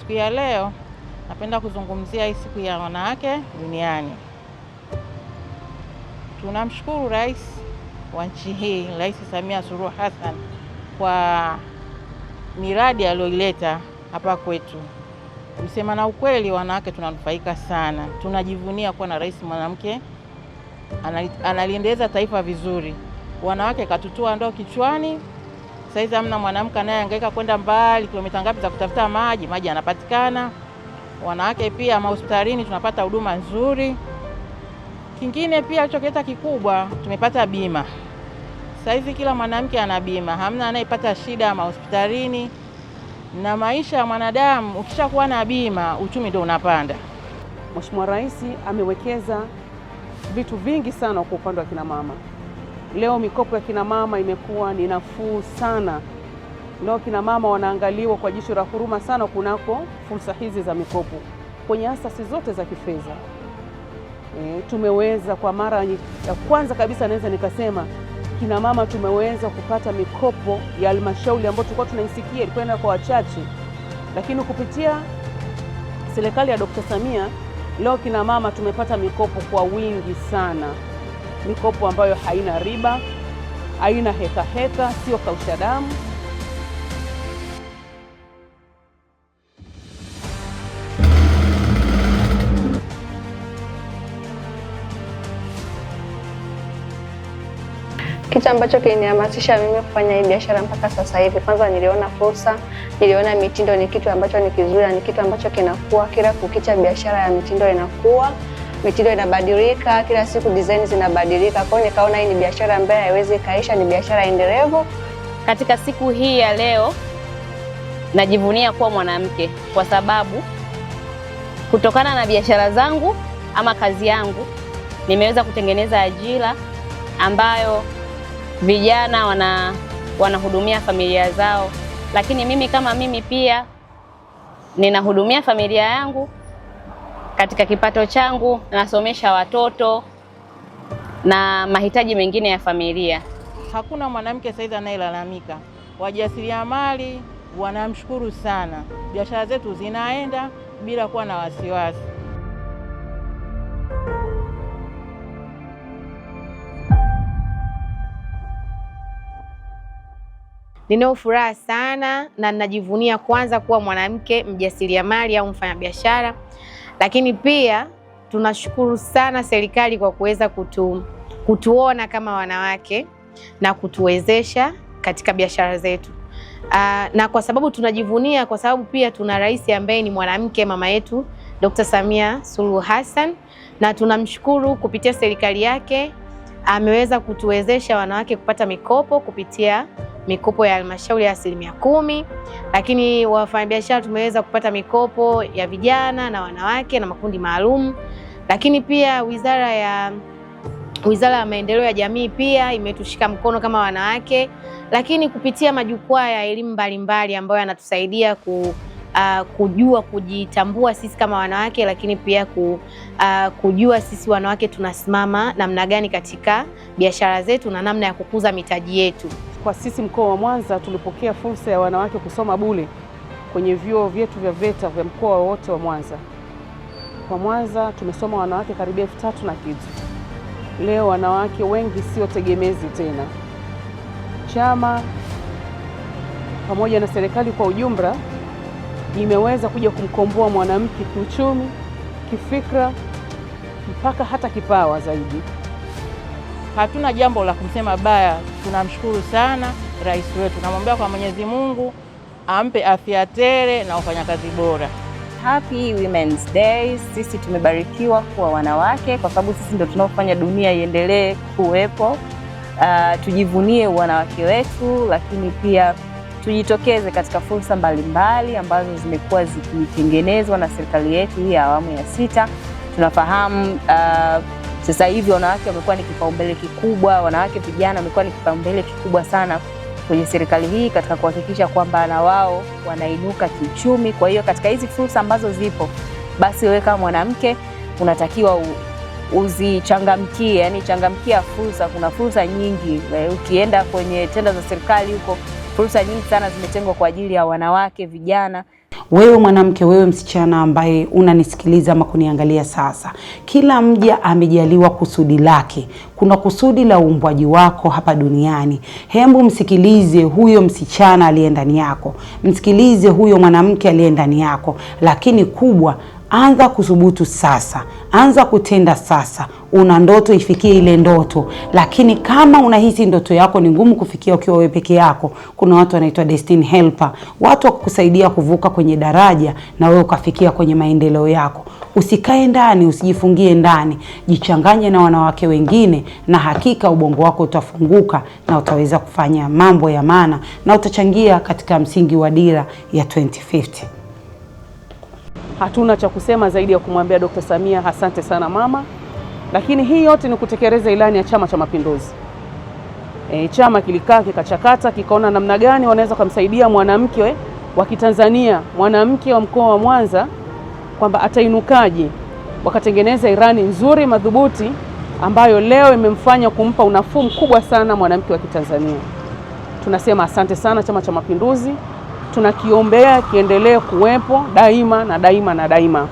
Siku ya leo napenda kuzungumzia hii siku ya wanawake duniani. Tunamshukuru Rais wa nchi hii, Rais Samia Suluhu Hassan, kwa miradi aliyoileta hapa kwetu. Msema na ukweli, wanawake tunanufaika sana. Tunajivunia kuwa na rais mwanamke, analiendeleza taifa vizuri. Wanawake katutua ndoo kichwani. Saizi hamna mwanamke anayehangaika kwenda mbali kilomita ngapi za kutafuta maji, maji yanapatikana. Wanawake pia mahospitalini tunapata huduma nzuri. Kingine pia alichokileta kikubwa, tumepata bima. Saizi kila mwanamke ana bima, hamna anayepata shida mahospitalini. Na maisha ya mwanadamu ukishakuwa na bima, uchumi ndio unapanda. Mheshimiwa Rais amewekeza vitu vingi sana kwa upande wa kina mama. Leo mikopo ya kina mama imekuwa ni nafuu sana. Leo kina mama wanaangaliwa kwa jicho la huruma sana kunako fursa hizi za mikopo kwenye asasi zote za kifedha. Tumeweza kwa mara ya kwanza kabisa naweza nikasema kina mama tumeweza kupata mikopo ya halmashauri ambayo tulikuwa tunaisikia ilikuwa kwa wachache, lakini kupitia serikali ya Dr. Samia leo kina mama tumepata mikopo kwa wingi sana. Mikopo ambayo haina riba, haina heka, sio kausha damu. Kitu ambacho kilinihamasisha mimi kufanya hii biashara mpaka sasa hivi, kwanza niliona fursa, niliona mitindo ni kitu ambacho ni kizuri, ni kitu ambacho kinakuwa kila kukicha. Biashara ya mitindo inakuwa, mitindo inabadilika kila siku, design zinabadilika. Kwa hiyo nikaona hii ni biashara ambayo haiwezi kaisha, ni biashara endelevu. Katika siku hii ya leo najivunia kuwa mwanamke, kwa sababu kutokana na biashara zangu ama kazi yangu nimeweza kutengeneza ajira ambayo vijana wanahudumia familia zao, lakini mimi kama mimi pia ninahudumia familia yangu. Katika kipato changu nasomesha watoto na mahitaji mengine ya familia. Hakuna mwanamke saizi anayelalamika. Wajasiriamali wanamshukuru sana. Biashara zetu zinaenda bila kuwa na wasiwasi. Ninao furaha sana na ninajivunia kwanza kuwa mwanamke mjasiriamali au mfanyabiashara, lakini pia tunashukuru sana serikali kwa kuweza kutuona kama wanawake na kutuwezesha katika biashara zetu. Na kwa sababu tunajivunia, kwa sababu pia tuna rais ambaye ni mwanamke, mama yetu Dr. Samia Suluhu Hassan, na tunamshukuru kupitia serikali yake ameweza kutuwezesha wanawake kupata mikopo kupitia mikopo ya halmashauri ya 10%, lakini wafanyabiashara tumeweza kupata mikopo ya vijana na wanawake na makundi maalum, lakini pia Wizara ya Maendeleo ya Jamii pia imetushika mkono kama wanawake, lakini kupitia majukwaa ya elimu mbalimbali ambayo yanatusaidia kujua kujitambua sisi kama wanawake, lakini pia kujua sisi wanawake tunasimama namna gani katika biashara zetu na namna ya kukuza mitaji yetu. Kwa sisi mkoa wa Mwanza tulipokea fursa ya wanawake kusoma bure kwenye vyuo vyetu vya VETA vya mkoa wote wa Mwanza. Kwa Mwanza tumesoma wanawake karibia 3,000 na kitu. Leo wanawake wengi sio tegemezi tena. Chama pamoja na serikali kwa ujumla imeweza kuja kumkomboa mwanamke kiuchumi, kifikra, mpaka hata kipawa zaidi. Hatuna jambo la kumsema baya. Tunamshukuru sana rais wetu. Namwombea kwa Mwenyezi Mungu ampe afya tele na ufanyakazi bora. Happy Women's Day. Sisi tumebarikiwa kuwa wanawake kwa sababu sisi ndio tunaofanya dunia iendelee kuwepo. Tujivunie wanawake wetu, lakini pia tujitokeze katika fursa mbalimbali ambazo zimekuwa zikitengenezwa na serikali yetu hii ya awamu ya 6. Tunafahamu sasa hivi wanawake wamekuwa ni kipaumbele kikubwa, wanawake vijana wamekuwa ni kipaumbele kikubwa sana kwenye serikali hii katika kuhakikisha kwamba na wao wanainuka kiuchumi. Kwa hiyo katika hizi fursa ambazo zipo, basi wewe kama mwanamke unatakiwa uzichangamkie, yani changamkia fursa. Kuna fursa nyingi. Ukienda kwenye tenda za serikali huko Fursa nyingi sana zimetengwa kwa ajili ya wanawake, vijana. Wewe mwanamke, wewe msichana ambaye unanisikiliza ama kuniangalia sasa, kila mja amejaliwa kusudi lake. Kuna kusudi la uumbwaji wako hapa duniani. Hembu msikilize huyo msichana aliye ndani yako, msikilize huyo mwanamke aliye ndani yako, lakini kubwa, anza kuthubutu sasa, anza kutenda sasa. Una ndoto, ifikie ile ndoto. Lakini kama unahisi ndoto yako ni ngumu kufikia ukiwa wewe peke yako, kuna watu wanaitwa destiny helper, watu wa kukusaidia kuvuka kwenye daraja na wewe ukafikia kwenye maendeleo yako. Usikae ndani, usijifungie ndani, jichanganye na wanawake wengine, na hakika ubongo wako utafunguka na utaweza kufanya mambo ya maana na utachangia katika msingi wa dira ya 2050. Hatuna cha kusema zaidi ya kumwambia Dr. Samia asante sana mama, lakini hii yote ni kutekeleza ilani ya Chama cha Mapinduzi. Chama kilikaa kikachakata, kikaona namna gani wanaweza kumsaidia mwanamke wa Kitanzania, mwanamke wa mkoa wa Mwanza, kwamba atainukaje. Wakatengeneza irani nzuri madhubuti ambayo leo imemfanya kumpa unafuu mkubwa sana mwanamke wa Kitanzania. Tunasema asante sana Chama cha Mapinduzi, tunakiombea kiendelee kuwepo daima na daima na daima.